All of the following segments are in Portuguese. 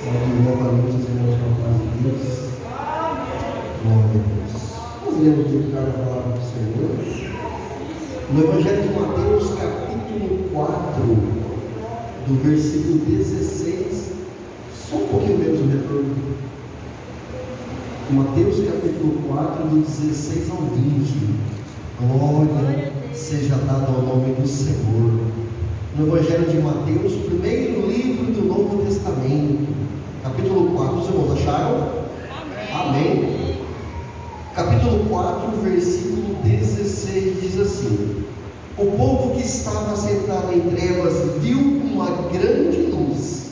Novamente, os irmãos com a paz de Deus. Glória a Deus. Nós lemos dedicar a palavra do Senhor no Evangelho de Mateus, capítulo 4, do versículo 16. Só um pouquinho menos o retorno. Mateus, capítulo 4, do 16 ao 20. Glória seja dada ao nome do Senhor. No Evangelho de Mateus, primeiro livro do Novo Testamento, capítulo 4, os irmãos acharam? Amém. Capítulo 4, versículo 16 diz assim: o povo que estava sentado em trevas viu uma grande luz,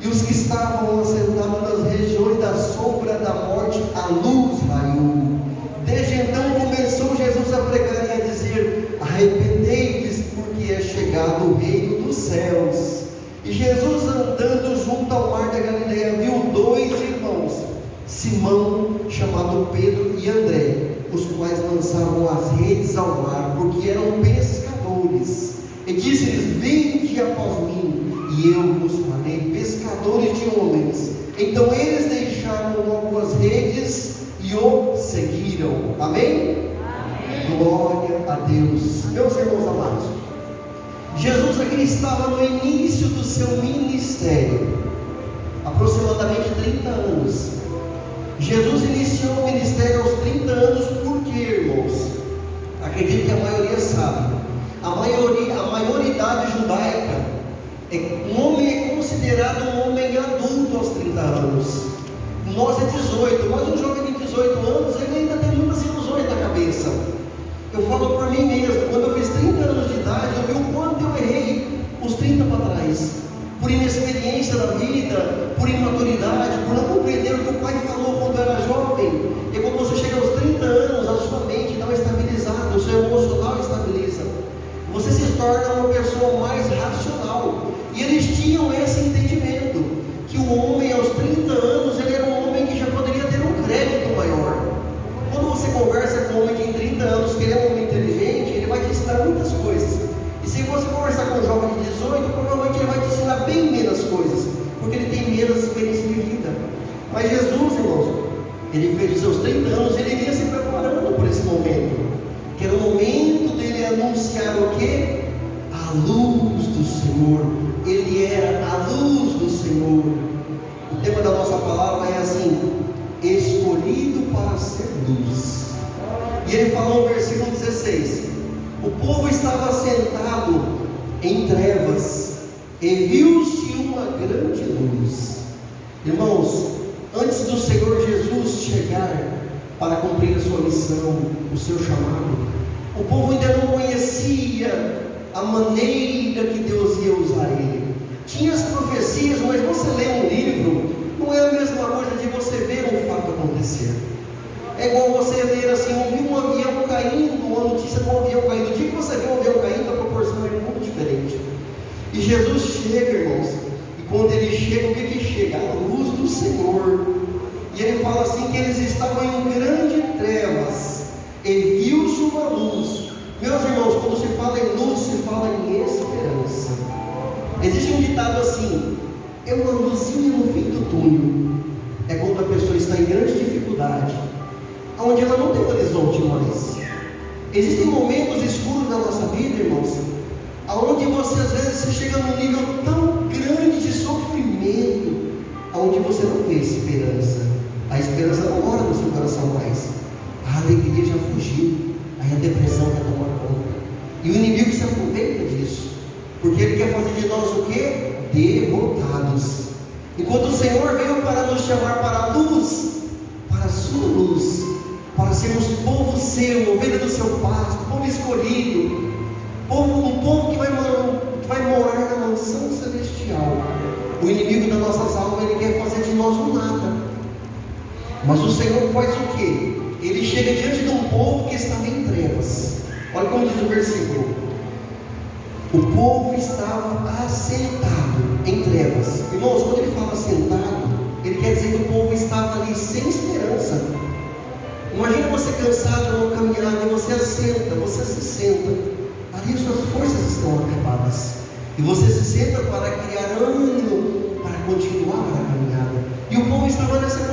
e os que estavam assentados nas regiões da sombra da morte, a luz raiou. Desde então começou Jesus a pregar e a dizer: arrependei-vos, porque é chegado o reino dos céus. E Jesus, andando junto ao mar da Galileia, viu dois irmãos, Simão, chamado Pedro, e André, os quais lançavam as redes ao mar, porque eram pescadores. E disse-lhes: vinde após mim, e eu vos farei pescadores de homens. Então eles deixaram logo as redes e o seguiram. Amém? Amém. Glória a Deus. Meus irmãos amados, Jesus aqui estava no início do seu ministério, aproximadamente 30 anos. Jesus iniciou o ministério aos 30 anos, por quê, irmãos? Acredito que a maioria sabe. A maioridade judaica, um homem é considerado um homem adulto aos 30 anos. Nós é 18, mas um jovem de 18 anos, ele ainda tem muitas ilusões na cabeça. Eu falo por mim mesmo, quando eu fiz 30 anos de idade, eu vi o quanto eu errei os 30 para trás, por inexperiência da vida, por imaturidade, por não compreender o que o pai falou quando eu era jovem. E quando você chega aos 30 anos, a sua mente não é estabilizada, o seu emocional estabiliza, você se torna uma pessoa mais racional. E eles tinham esse entendimento, que o homem aos 30 anos, ele era um homem que já poderia ter um crédito maior. Quando você conversa com um homem que tem 30 anos, que ele é um homem inteligente, ele vai te ensinar muitas coisas. E se você conversar com um jovem de 18, provavelmente ele vai te ensinar bem menos coisas, porque ele tem menos experiência de vida. Mas Jesus, irmãos, ele fez os seus 30 anos, ele vinha se preparando por esse momento, que era o momento dele anunciar o quê? A luz do Senhor. Ele era a luz do Senhor. O tema da nossa palavra é assim: escolhido para ser luz. E ele falou no versículo 16: o povo estava sentado em trevas, e viu-se uma grande luz. Irmãos, antes do Senhor Jesus chegar para cumprir a sua missão, o seu chamado, o povo ainda não conhecia a maneira que Deus ia usar ele. Tinha as profecias, mas você lê um livro, não é a mesma coisa de você ver um fato acontecer. É igual você ler assim, ouvir um avião caindo, uma notícia de um avião caindo. O dia que você vê um avião caindo, a proporção é muito diferente. E Jesus chega, irmãos, e quando ele chega, o que chega? A luz do Senhor. E ele fala assim, que eles estavam em grandes trevas, e viu-se uma luz. Meus irmãos, quando se fala em luz, se fala em esperança. Existe um ditado assim: é uma luzinha no fim do túnel. É quando a pessoa está em grande dificuldade, onde ela não tem horizonte mais. Existem momentos escuros na nossa vida, irmãos, onde você às vezes chega num nível tão grande de sofrimento, onde você não vê esperança. A esperança não mora no seu coração mais. A alegria já fugiu, aí a depressão já tomou conta. E o inimigo se aproveita disso, porque ele quer fazer de nós o quê? Derrotados. Enquanto o Senhor veio para nos chamar para a luz, para a sua luz, para sermos povo seu, ovelha do seu pasto, povo escolhido, um povo que vai morar na mansão celestial. O inimigo das nossas almas, ele quer fazer de nós um nada. Mas o Senhor faz o quê? Ele chega diante de um povo que estava em trevas. Olha como diz o versículo: o povo estava assentado em trevas. Irmãos, quando ele fala assentado, ele quer dizer que o povo estava ali sem esperança. Imagina você cansado numa caminhada, e você assenta, você se senta, ali as suas forças estão acabadas, e você se senta para criar ânimo, para continuar a caminhada.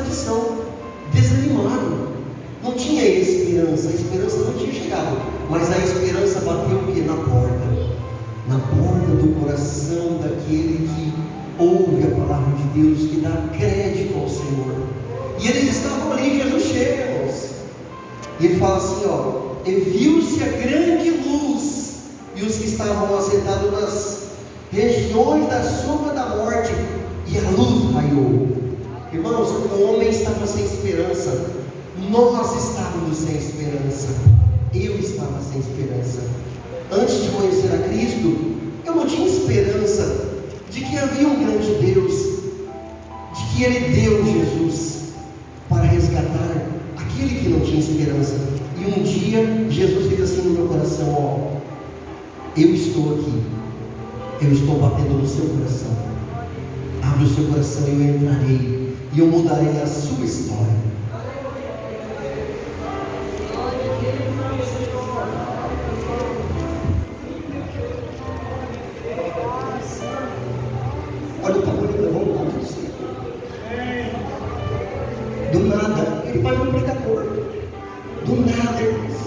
condição, desanimaram, não tinha esperança, a esperança não tinha chegado, mas a esperança bateu o quê? Na porta do coração daquele que ouve a palavra de Deus, que dá crédito ao Senhor. E eles estavam ali, Jesus chega, irmãos, e ele fala assim, e viu-se a grande luz, e os que estavam assentados nas regiões da sombra da morte, e a luz raiou. Irmãos, o homem estava sem esperança, nós estávamos sem esperança, eu estava sem esperança. Antes de conhecer a Cristo, eu não tinha esperança de que havia um grande Deus, de que Ele deu Jesus para resgatar aquele que não tinha esperança. E um dia Jesus fez assim no meu coração, eu estou aqui, eu estou batendo no seu coração, abre o seu coração e eu entrarei, e eu mudarei a sua história. Olha o tamanho da vontade do Senhor. Do nada, Ele faz um pregador. Do nada, irmãos.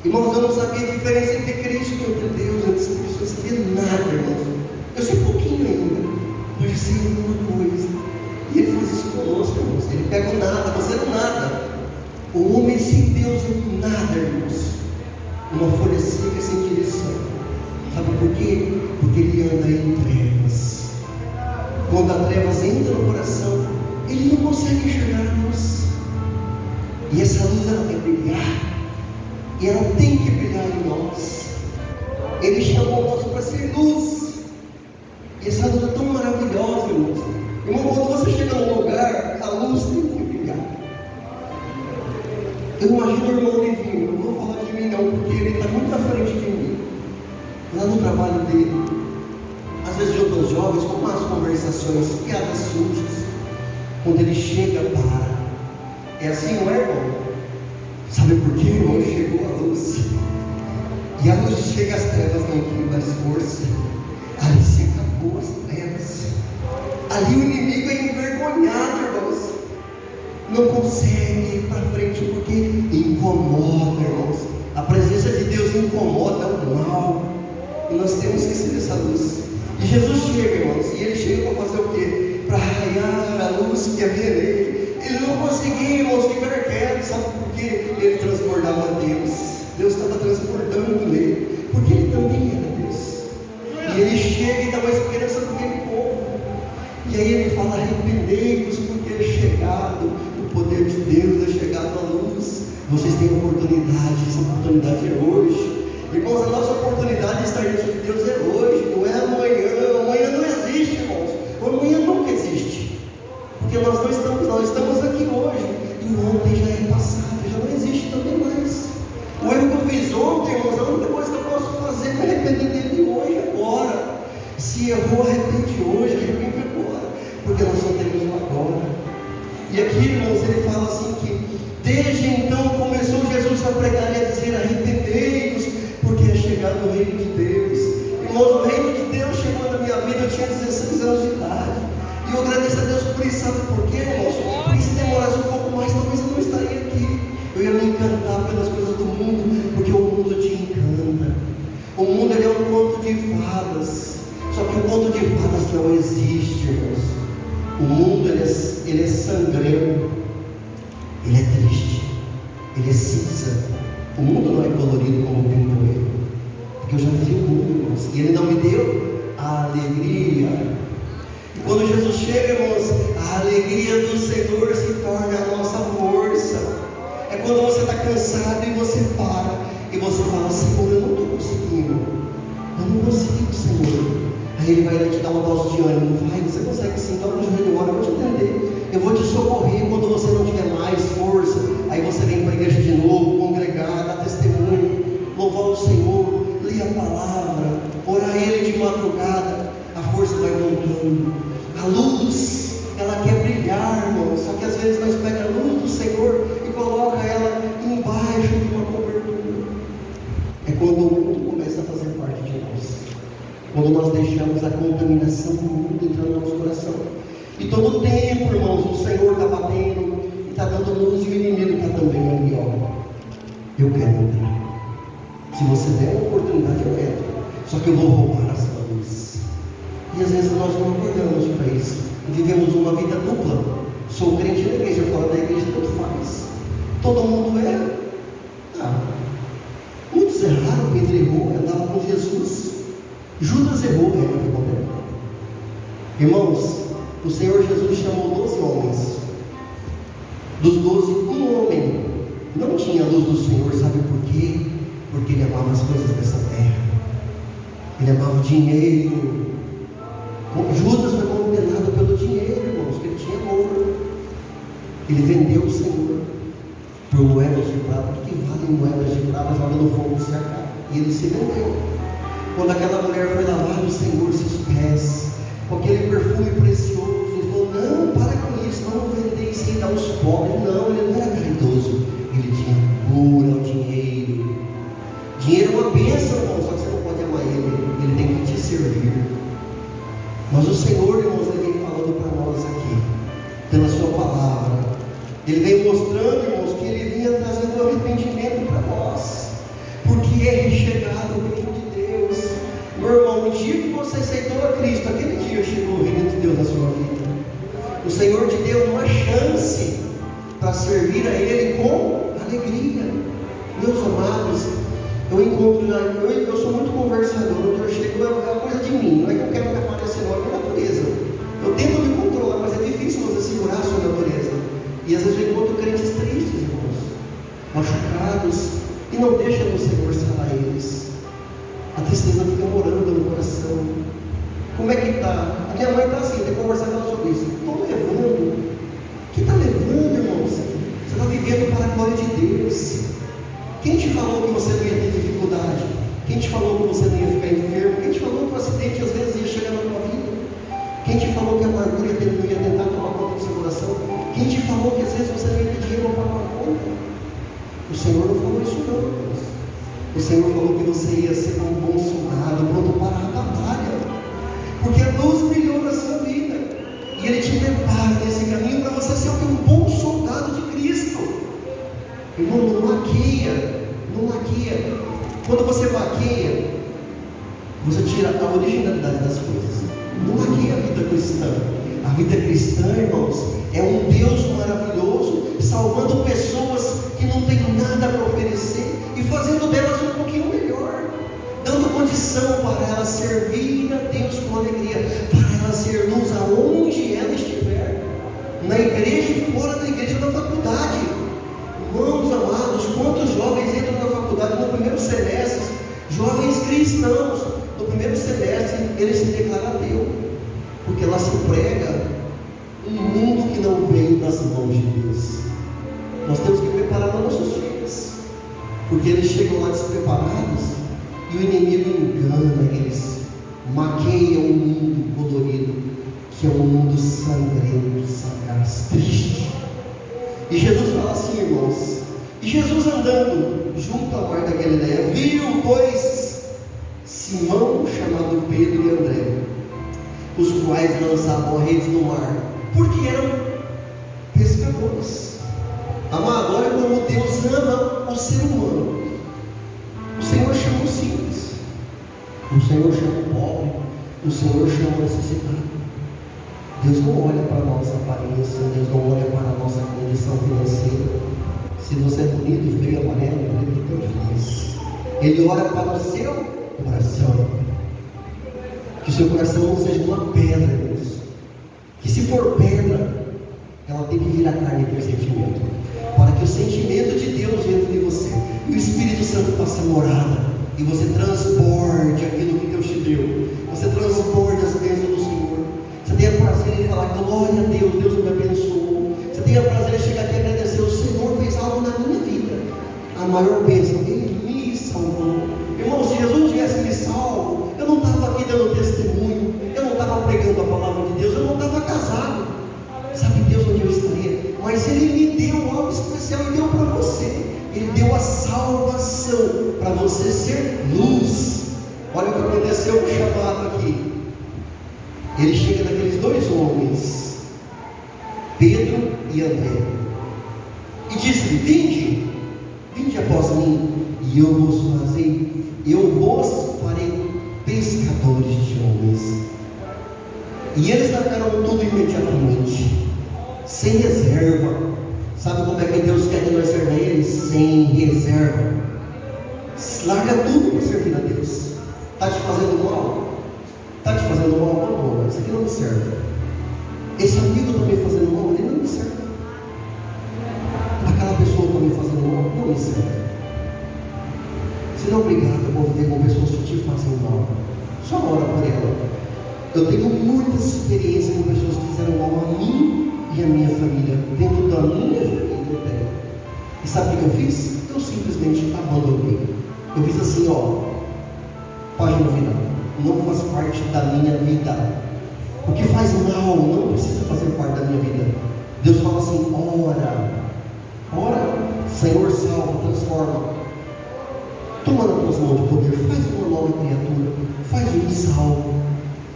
Irmãos, eu não sabia a diferença entre Cristo e entre Deus, antes de Cristo, eu não sabia nada, irmãos. Eu sei pouquinho ainda, mas eu sei alguma coisa. E Ele faz isso conosco, irmãos. Ele pega o nada, você não nada. O homem sem Deus é nada, irmãos. Uma folha seca sem direção. Sabe por quê? Porque ele anda em trevas. Quando a trevas entra no coração, ele não consegue enxergar a luz. E essa luz, ela tem que brilhar. E ela tem que brilhar em nós. Ele chamou nós para ser luz. E essa luz é tão maravilhosa, irmãos. Irmão, quando você chega num lugar, a luz tem que brilhar. Eu imagino o irmão Livinho, não vou falar de mim não, porque ele está muito à frente de mim. Lá no trabalho dele, às vezes junto aos jovens, com umas conversações, piadas sujas. Quando ele chega, para. É assim, não é, irmão? Sabe por quê, irmão? Chegou a luz. E a luz chega, as trevas não têm mais força. Ali se acabou as trevas. Ali o inimigo é envergonhado, irmãos. Não consegue ir para frente porque incomoda, irmãos. A presença de Deus incomoda o mal. E nós temos que ser essa luz. E Jesus chega, irmãos, e Ele chega para fazer o quê? Para raiar a luz que havia nele. Ele não conseguia, irmãos, ficar quieto. Sabe por quê? Ele transbordava Deus. Deus estava transbordando nele, porque ele também era Deus. E Ele chega e dá uma esperança para aquele povo. E aí Ele fala, arrependei-vos, porque é chegado o poder de Deus, é chegado a luz. Vocês têm oportunidade, essa oportunidade é hoje. Irmãos, a nossa oportunidade de estar diante de Deus é hoje, não é amanhã. Amanhã não existe, irmãos. O amanhã nunca existe. Porque nós estamos aqui hoje. E o ontem já é passado, já não existe também mais. O erro que eu fiz ontem, irmãos, a única coisa que eu posso fazer é me arrepender dele hoje, agora. Se errou, arrepende hoje, arrepende agora. Porque nós só temos um agora. E aqui, irmãos, ele fala assim que desde então começou Jesus a pregar e a dizer, arrependei-vos, porque é chegado o reino de Deus. Irmãos, o reino de Deus chegou na minha vida, eu tinha 16 anos de idade. E eu agradeço a Deus por isso, sabe por quê, irmãos? Porque se demorasse um pouco mais, talvez eu não estaria aqui. Eu ia me encantar pelas coisas do mundo, porque o mundo te encanta. O mundo, ele é um conto de fadas. Só que o conto de fadas não existe, irmãos. O mundo, ele é sangrento. Ele é triste. Ele é cinza. O mundo não é colorido como pintou ele. Porque eu já vi o mundo, irmãos. E ele não me deu a alegria. E quando Jesus chega, irmãos, a alegria do Senhor se torna a nossa força. É quando você está cansado e você para. E você fala, Senhor, eu não estou conseguindo. Eu não consigo, Senhor. Aí Ele vai te dar uma dose de ânimo. Vai, você consegue sim, dobra o joelho agora, eu vou te atender. Eu vou te socorrer quando você não tiver mais força. Aí você vem para a igreja de novo, congregar, dar testemunho, louvar o Senhor, ler a palavra, orar a Ele de madrugada. A força vai voltando. A luz, ela quer brilhar, irmão. Só que às vezes nós pegamos a luz do Senhor e coloca ela embaixo de uma cobertura. É quando o mundo começa a fazer parte de nós. Quando nós deixamos a contaminação do mundo entrar no nosso coração. E todo tempo, irmãos, o Senhor está batendo e está dando luz, e o inimigo está também ali, ó. Eu quero entrar. Se você der uma oportunidade, eu entro. Só que eu vou roubar a sua luz. E às vezes nós não acordamos para isso. E vivemos uma vida dupla. Sou crente na igreja, fora da igreja, tanto faz. Todo mundo muitos erraram, Pedro errou, andava com Jesus. Judas errou, ficou pecado. Irmãos, o Senhor Jesus chamou 12 homens. Dos 12, um homem não tinha a luz do Senhor, sabe por quê? Porque ele amava as coisas dessa terra. Ele amava o dinheiro. Judas foi condenado pelo dinheiro, irmãos, que ele tinha amor. Ele vendeu o Senhor por moedas de prata. O que vale moedas de prata? Joga no fogo e se acaba. E ele se vendeu. Quando aquela mulher foi lavar o Senhor seus pés com aquele perfume precioso, ele falou: não, para com isso, não vender isso e dar aos pobres. Não, ele não era caridoso, ele tinha amor ao dinheiro. Dinheiro é uma bênção, irmão, só que você não pode amar ele tem que te servir. Mas o Senhor, irmãos, ele vem falando para nós aqui, pela sua palavra. Ele vem mostrando, irmãos, que ele vinha trazendo arrependimento para nós, porque é chegado o reino de Deus. Meu irmão, o dia que você aceitou a Cristo, aquele dia chegou o reino de Deus na sua vida. O Senhor te deu uma chance para servir a Ele com alegria. Meus amados, eu sou muito conversador. Onde eu chego é uma coisa de mim, não é que eu quero me aparecer, não, é minha natureza. Eu tento me controlar, mas é difícil você segurar a sua natureza. E às vezes eu encontro crentes tristes, irmãos, machucados, e não deixa o Senhor sarar eles. A tristeza fica morando no coração. Como é que está? A minha mãe está assim, tem que conversar com ela sobre isso. Estou levando. O que está levando, irmãos? Você está vivendo para a glória de Deus. Quem te falou que você não ia ter dificuldade? Quem te falou que você não ia ficar enfermo? Quem te falou que o acidente às vezes ia chegar na tua vida? Quem te falou que a amargura não ia tentar tomar conta do seu coração? Quem te falou que às vezes você não ia ter dinheiro para pagar a conta? O Senhor não falou isso não, irmãos. O Senhor falou que você ia ser um bom soldado, pronto para a batalha, porque a luz brilhou na sua vida, e Ele te prepara nesse caminho para você ser um bom soldado de Cristo. Irmão, não maqueia. Quando você maqueia, você tira a originalidade das coisas. Não maqueia a vida cristã. A vida cristã, irmãos, é um Deus maravilhoso, salvando pessoas que não têm nada para oferecer e fazendo delas um pouquinho melhor, dando condição para elas servir a Deus com alegria, para elas ser luz aonde ela estiver, na igreja e fora da igreja, na faculdade. Irmãos amados, quantos jovens entram na faculdade no primeiro semestre, jovens cristãos, no primeiro semestre eles se declaram ateu, porque lá se prega um mundo que não veio das mãos de Deus. Nós temos que preparar nossos filhos, porque eles chegam lá despreparados e o inimigo engana eles, maqueia um mundo colorido, que é um mundo sangrento, sagaz, triste. E Jesus fala assim, irmãos, e Jesus andando junto ao mar da Galileia, viu dois, Simão, chamado Pedro, e André, os quais lançavam redes no mar, porque eram pescadores. Amado, olha como Deus ama o ser humano. O Senhor chama o simples, o Senhor chama o pobre, o Senhor chama o necessitado. Deus não olha para a nossa aparência, Deus não olha para a nossa condição financeira. Se você é bonito, feio, amarelo, preto, tanto faz. Ele olha para o seu coração. Que o seu coração não seja uma pedra, Deus. Que se for pedra, ela tem que virar carne e ter sentimento. Para que o sentimento de Deus entre de você e o Espírito Santo faça morada, e você transborde aquilo que Deus te deu. Você transborde as bênçãos do Senhor. Você tenha prazer em falar glória a Deus, Deus me abençoou. Você tenha prazer em chegar aqui e agradecer, o Senhor fez algo na minha vida. A maior bênção, Ele me salvou. Irmão, se Jesus viesse me salvo, eu não estava aqui dando testemunho, eu não estava pregando a palavra de Deus, eu não estava casado. Sabe Deus onde eu estaria? Mas Ele me deu algo especial e deu para você. Ele deu a salvação para você ser luz. Olha o que aconteceu com o chamado aqui. Ele chega naqueles dois homens, Pedro e André. E disse-lhe: vinde após mim, e eu vos farei pescadores de homens. E eles largaram tudo imediatamente, sem reserva. Sabe como é que Deus quer que nós servamos a Ele? Sem reserva. Larga tudo para servir a Deus. Está te fazendo mal? Está te fazendo mal? Não, isso aqui não me serve. Esse amigo está me fazendo mal, ele não me serve. Aquela pessoa está me fazendo mal, não me serve. Você não é obrigado a conviver com pessoas que te fazem mal. Só ora por ela. Eu tenho muita experiência com pessoas que fizeram mal a mim e a minha família. Dentro da minha família eu tenho. E sabe o que eu fiz? Eu simplesmente abandonei. Eu fiz assim, página final. Não faz parte da minha vida. O que faz mal não precisa fazer parte da minha vida. Deus fala assim: ora, Senhor, salva, transforma. Toma nas tuas mãos de poder, faz uma nova criatura, faz um salvo,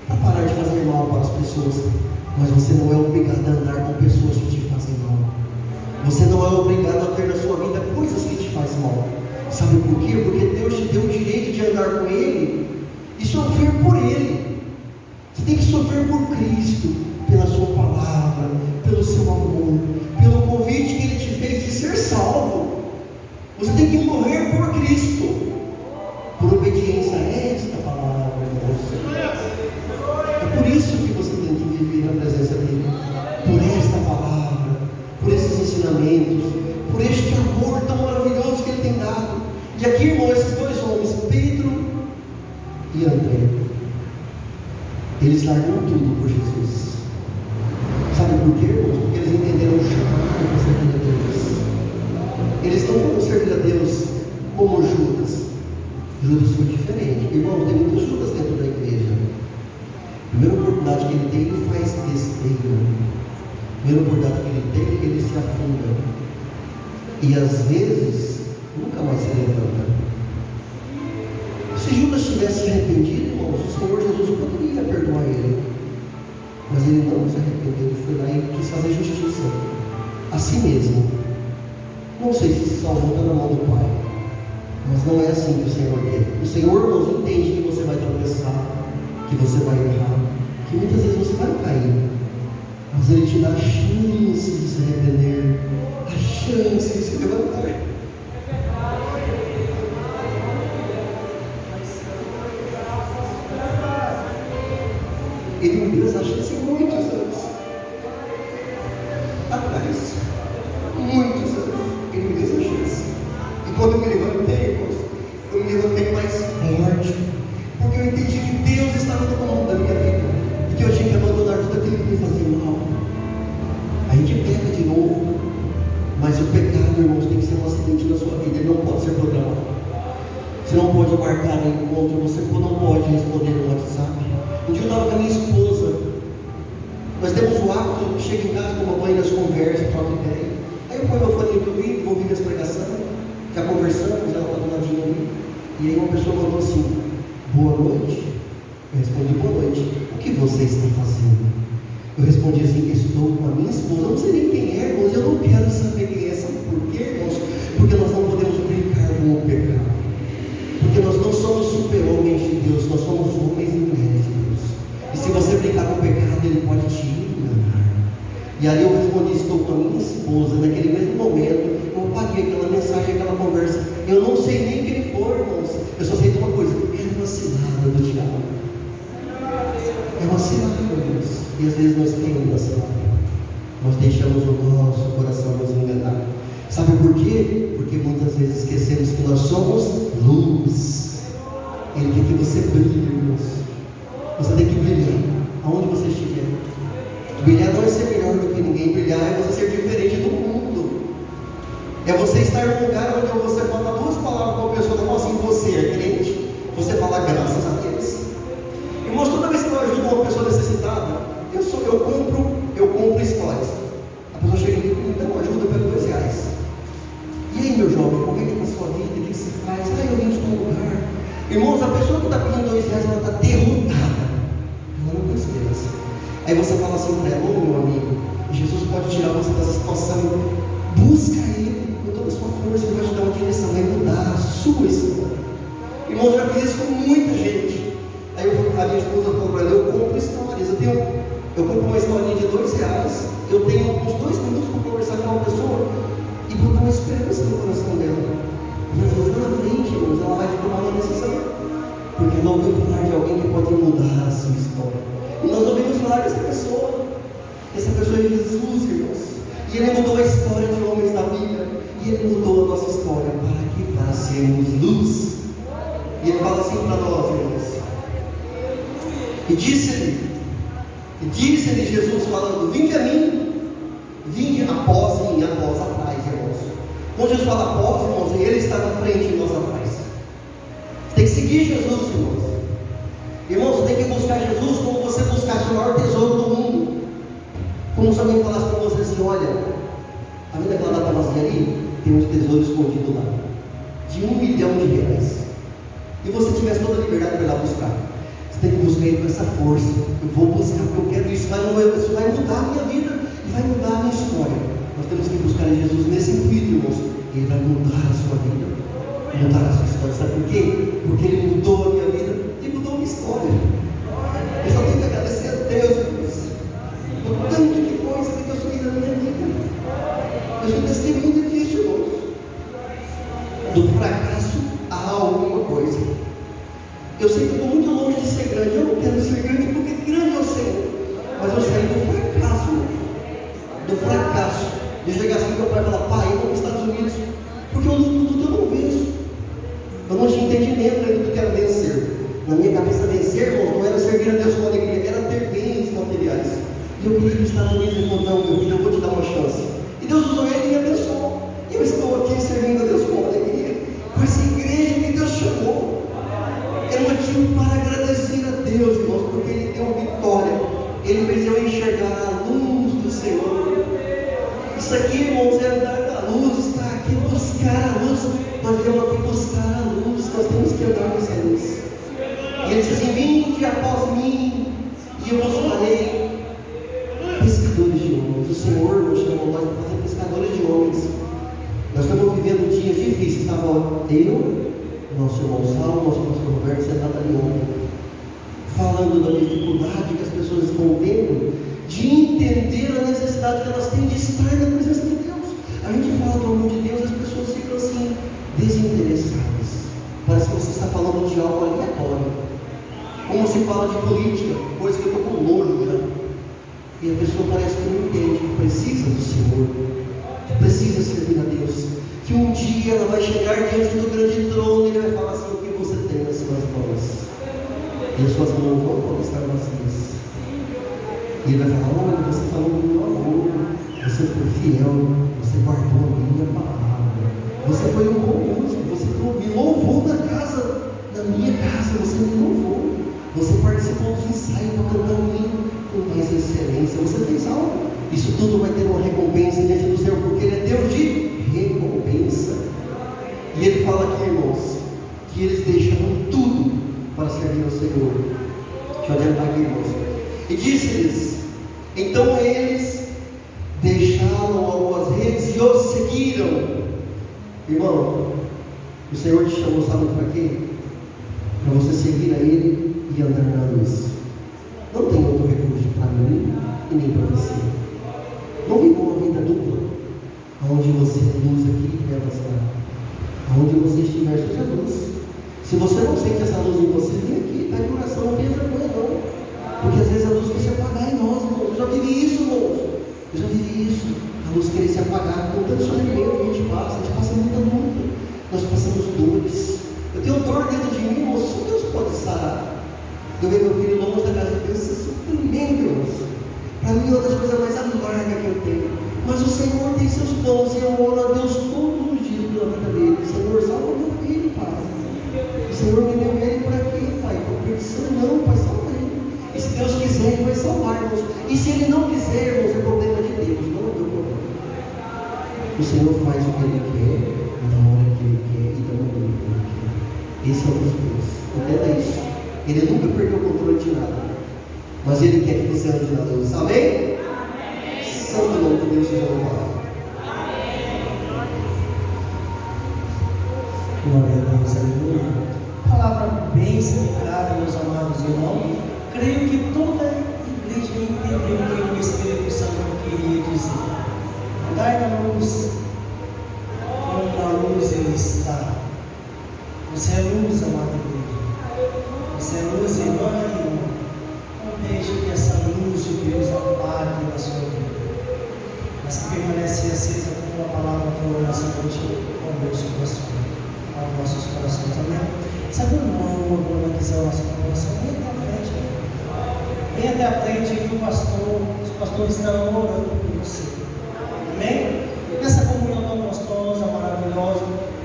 para parar de fazer mal para as pessoas. Mas você não é obrigado a andar com pessoas que te fazem mal. Você não é obrigado a ter na sua vida coisas que te fazem mal. Sabe por quê? Porque Deus te deu o direito de andar com Ele e sofrer por Ele. Você tem que sofrer por Cristo, pela sua palavra, pelo seu amor, pelo convite que Ele te fez de ser salvo. Você tem que morrer por Cristo, por obediência a esta palavra, irmãos. É por isso que você tem que viver na presença dEle, por esta palavra, por esses ensinamentos, por este amor tão maravilhoso que Ele tem dado. E aqui, irmão, esses dois homens, Pedro e André, eles largaram tudo por Jesus. Sabe por quê, irmãos? Porque eles entenderam o chamado para servir a Deus. Eles não foram servir a Deus como Judas. Judas foi diferente. Irmão, tem muitos Judas dentro da igreja. A primeira oportunidade que ele tem, ele faz besteira. A primeira oportunidade que ele tem, ele se afunda. E às vezes, nunca mais se levanta. Se Judas tivesse se arrependido, irmãos, o Senhor Jesus poderia perdoar ele. Mas ele não se arrependeu, ele foi lá e quis fazer justiça a si mesmo. Não sei se salvou está na mão do Pai, mas não é assim que o Senhor quer. O Senhor, irmãos, entende que você vai tropeçar, que você vai errar, que muitas vezes você vai cair, mas Ele te dá a chance de se arrepender, a chance de se levantar. Ele me deu essa chance muitos anos atrás, muitos anos. Ele me deu essa chance. E quando eu me levantei, irmãos, eu me levantei mais forte, porque eu entendi que Deus estava no comando da minha vida e que eu tinha que abandonar tudo aquilo que me fazia mal. A gente peca de novo, mas o pecado, irmãos, tem que ser um acidente na sua vida. Ele não pode ser programado. Você não pode marcar um encontro, você não pode responder no WhatsApp. Um dia eu estava com a minha esposa. Nós temos o hábito, chega em casa, toma banho, nós conversamos, troca ideia. Aí eu ponho meu fone de ouvido, vou ouvir minhas pregações, já conversamos, ela está do ladinho ali. E aí uma pessoa mandou assim: boa noite. Eu respondi: boa noite. O que você está fazendo? Eu respondi assim: estou com a minha esposa. Eu não sei nem quem é, irmãos, eu não quero saber quem é. Sabe por quê, irmãos? Porque nós não podemos brincar com o pecado. Porque nós não somos super-homens de Deus, nós somos homens e mulheres de Deus. E se você brincar com o pecado, ele pode te enganar. E aí eu respondi: estou com a minha esposa. Naquele mesmo momento, eu apaguei aquela mensagem, aquela conversa. Eu não sei nem quem ele foi, irmãos. Eu só sei de uma coisa: era uma cilada do diabo. É uma cilada, irmãos. E às vezes nós caímos na cilada. Nós deixamos o nosso coração nos enganar. Sabe por quê? Porque muitas vezes esquecemos que nós somos luz. Ele quer que você brilhe, irmãos. Você tem que brilhar aonde você estiver. Brilhar não é ser melhor do que ninguém. Brilhar é você ser diferente do mundo. É você estar num lugar onde você fala duas palavras com uma pessoa e fala assim: você é crente. Você fala graças a Deus. Irmãos, toda vez que eu ajudo uma pessoa necessitada, eu compro histórias. A pessoa chega e diz: então ajuda, eu pego R$2. E aí, meu jovem, como é que está a sua vida? O que se faz? Eu vim de tal lugar. Irmãos, a pessoa que está pedindo R$2, ela está derrotada. Ela não tem esperança. Aí você fala assim para ela: ô meu amigo, Jesus pode tirar ali de R$2, eu tenho uns 2 minutos para conversar com uma pessoa e botar uma esperança no coração dela. E às vezes lá na frente, irmãos, ela vai tomar uma decisão, porque ela ouviu falar de alguém que pode mudar a sua história. E nós ouvimos falar dessa pessoa. Essa pessoa é Jesus, irmãos. E Ele mudou a história de homens da Bíblia. E Ele mudou a nossa história. Para quê? Para sermos luz. E Ele fala assim para nós, irmãos. E disse-lhe Jesus falando: vinde a mim. Vinde após mim, após, atrás, irmãos. Quando Jesus fala após, irmãos, Ele está na frente e nós atrás. Tem que seguir Jesus, irmãos. Irmãos, você tem que buscar Jesus como você buscasse o maior tesouro do mundo. Como se alguém falasse para você assim: olha, a vida aquela data vazia ali, tem uns tesouros escondidos lá, de R$1 milhão. E você tivesse toda a liberdade para ir lá buscar. Você tem que buscar Ele com essa força. Eu vou buscar porque eu quero isso. Isso vai mudar a minha vida e vai mudar a minha história. Nós temos que buscar em Jesus nesse intuito, irmãos. Ele vai mudar a sua vida, mudar a sua história. Sabe por quê? Porque Ele mudou a minha vida e mudou a minha história. Eu só tenho que agradecer a Deus, irmãos, por tanto de coisa que Deus fez na minha vida. Eu sou testemunha disso, irmãos. Do fracasso a alguma coisa. Eu sei que eu estou muito longe de ser grande. Eu não quero ser grande porque grande eu sei. Mas eu saí do fracasso, irmãos. Do fracasso. De chegar assim para meu pai e falar: pai, eu vou para os Estados Unidos porque eu não venço. Eu não tinha entendimento ainda do que era vencer. Na minha cabeça, vencer, irmãos, não era servir a Deus com alegria, era ter bens materiais. E eu queria ir para os Estados Unidos e falou: não, meu filho, eu vou te dar uma chance. E Deus usou ele e me abençoou. E eu estou aqui servindo a Deus com alegria, com essa igreja que Deus chamou. É motivo para agradecer a Deus, irmãos, porque Ele deu vitória. Ele fez eu enxergar a luz do Senhor. Isso aqui, irmãos, é andar na luz, estar aqui, buscar a luz. Nós temos aqui buscar a luz, nós temos que andar nessa luz. E Ele disse assim: vinde após mim, e eu vos farei pescadores de homens. O Senhor nos chamou nós para fazer pescadores de homens. Nós estamos vivendo dias difíceis. Estava eu, nosso irmão Saulo, nosso pastor Roberto, sentado ali ontem, falando da dificuldade que as pessoas estão tendo de entender a necessidade que elas têm de estar na presença de Deus. A gente fala do amor de Deus, as pessoas ficam assim, desinteressadas. Parece que você está falando de algo aleatório. Como se fala de política, coisa que eu estou com nojo já. E a pessoa parece que não entende que precisa do Senhor, que precisa servir a Deus, que um dia ela vai chegar diante do grande trono e Ele vai falar assim: o que você tem nas suas mãos? E as suas mãos não podem estar vazias. E Ele vai falar: olha, você falou do meu amor, você foi fiel, você guardou a minha palavra, você foi um bom músico, você me louvou na minha casa, você me louvou, você participou dos ensaios para cantar um hino com mais excelência, você fez algo. Isso tudo vai ter uma recompensa diante do Senhor, porque Ele é Deus de recompensa. E Ele fala aqui, irmãos, que eles deixaram tudo para servir ao Senhor. Deixa eu adiantar aqui, irmãos. E disse-lhes: então eles deixaram as redes e os seguiram. Irmão, o Senhor te chamou, sabe para quê? Para você seguir a Ele e andar na luz. Não tem outro recurso para mim e nem para você. Não viva uma vida dupla, onde você é luz aqui e trevas lá. Aonde você estiver, seja luz. Se você não sente essa luz em você, vem aqui, pede oração, não tenha vergonha não. Porque às vezes a luz quer se apagar em nós, irmãos. Eu já vivi isso, irmãos. Eu já vivi isso. A luz querer se apagar com tanto sofrimento que a gente passa muita luta. Nós passamos dores. Eu tenho dor dentro de mim, irmãos. Só Deus pode sarar. Eu vejo meu filho longe da casa de Deus, esse sofrimento, irmãos. Para mim é uma das coisas mais amargas que eu tenho. Mas o Senhor tem seus planos e eu oro a Deus todos os dias pela vida dele. Senhor, salva meu filho, Pai. O Senhor me deu ele para quê, Pai? Por perdição não, Pai, salva ele. E se Deus quiser, Ele vai salvar, irmãos. E se Ele não quiser, irmãos, é problema de Deus, não é meu problema. O Senhor faz o que Ele quer, na hora que Ele quer e da maneira que Ele quer. Esse é o nosso Deus. Entenda isso. Ele nunca perdeu o controle de nada. Mas Ele quer que você ande na luz. Amém? Santo nome de Deus seja louvado. Glória a Deus, aleluia. Palavra bem centrada, meus amados irmãos. Creio que toda a igreja entendeu o que o Espírito lugar da luz, onde a luz Ele está. Você é luz, amada igreja. Você é luz, irmã e irmão. Não deixe que essa luz de Deus apague na sua vida, mas que permanece acesa como a palavra falou nessa noite ao nosso coração, aos nossos corações. Amém? Sabe o irmão, quando quiser o nosso coração, vem até a frente que os pastores estão orando por você. Amém? Nessa comunhão tão gostosa, maravilhosa,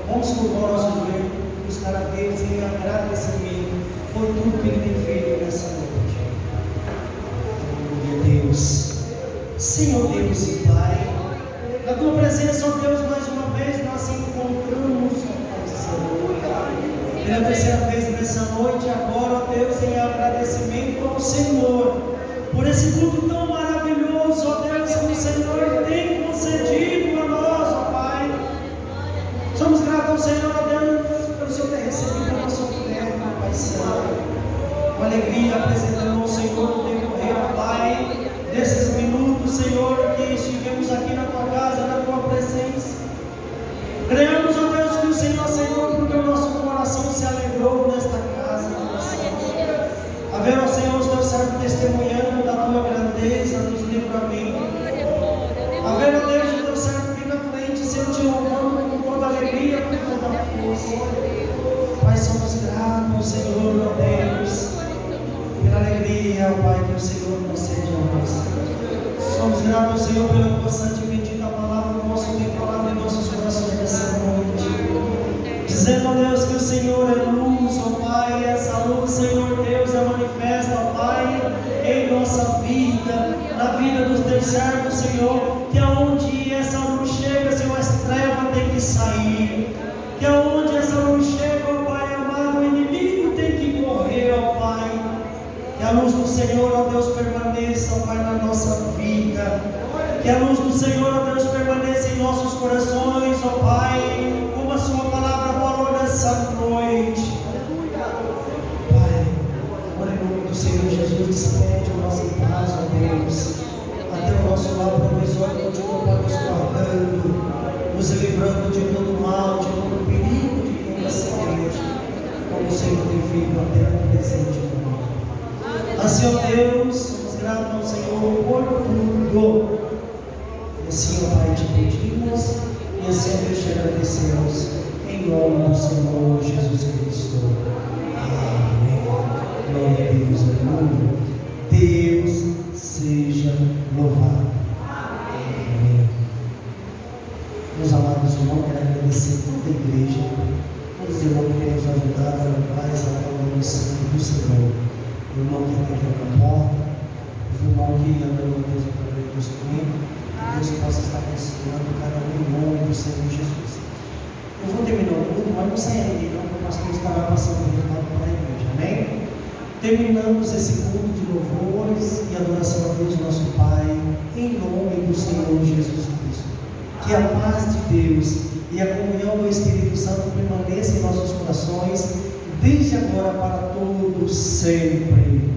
vamos curvar o nosso joelho, buscar a Deus em agradecimento por tudo que Ele tem feito nessa noite. Aleluia, Deus. Senhor Deus e Pai, na Tua presença, ó Deus, mais uma vez nós encontramos, ó Senhor, pela terceira vez nessa noite, agora, ó Deus, em agradecimento ao Senhor, por esse culto tão maravilhoso, ó Deus, que o Senhor tem concedido a nós, ó Pai. Somos gratos ao Senhor, ó Deus, pelo Senhor ter recebido a nossa oferta, Pai Santo. Com alegria apresentamos ao Senhor o decorrer, ó Pai, desses minutos, Senhor, que estivemos aqui na Tua casa, na Tua presença. Creamos, ó Deus, que o Senhor, porque o nosso coração se alegrou nesta casa, a ver, ó Senhor, os Teus servos testemunhando da Tua grandeza, dos livramentos. A ver, ó Deus, o Teu servo aqui na frente, Senhor, te louvando com toda alegria, com toda força. Pai, somos gratos, Senhor, ó Deus, pela alegria, ó Pai, que o Senhor concede a nós. Somos gratos, Senhor, pela Tua santa e bendita palavra, que o Senhor tem falado em nossos corações nessa noite. Dizendo, ó Deus, que o Senhor é luz, ó Pai, essa luz, Senhor Deus, é manifesta, ó Pai, em nossa vida, na vida dos Teus servos, Senhor, que aonde essa luz chega, Senhor, as trevas têm que sair, que aonde essa luz chega, ó Pai amado, o inimigo tem que correr, ó Pai, que a luz do Senhor, ó Deus, permaneça, ó Pai, na nossa vida, que a luz do Senhor, ó Deus, permaneça em nossos corações, ó Pai, como a Sua palavra falou nessa noite. Pai, agora em nome do Senhor Jesus, despede o nosso paz, ó Deus, até o nosso lar provisório, onde o Pai nos guardando, nos livrando de todo mal, de todo perigo, de todo acidente, como o Senhor tem feito até o presente. Assim, ó Deus, somos gratos ao Senhor por tudo. E assim, ó Pai, te pedimos, e assim, ó Deus, te agradecemos, em nome do Senhor Jesus Cristo. Amém. Glória a Deus, aleluia. Deus seja louvado. Amém. Meus amados irmãos, quero agradecer a toda a igreja, todos os irmãos que têm nos ajudado a levar a nome santo do Senhor. O irmão que atendeu na porta, o irmão que andou no Deus através do instrumento, que Deus possa estar abençoando cada um em nome do Senhor Jesus. Eu vou terminar o culto, mas não saia ninguém não, porque o pastor estará passando o resultado para a igreja, amém? Terminamos esse culto de louvores e adoração a Deus, nosso Pai, em nome do Senhor Jesus Cristo. Que a paz de Deus e a comunhão do Espírito Santo permaneça em nossos corações, desde agora para todos sempre.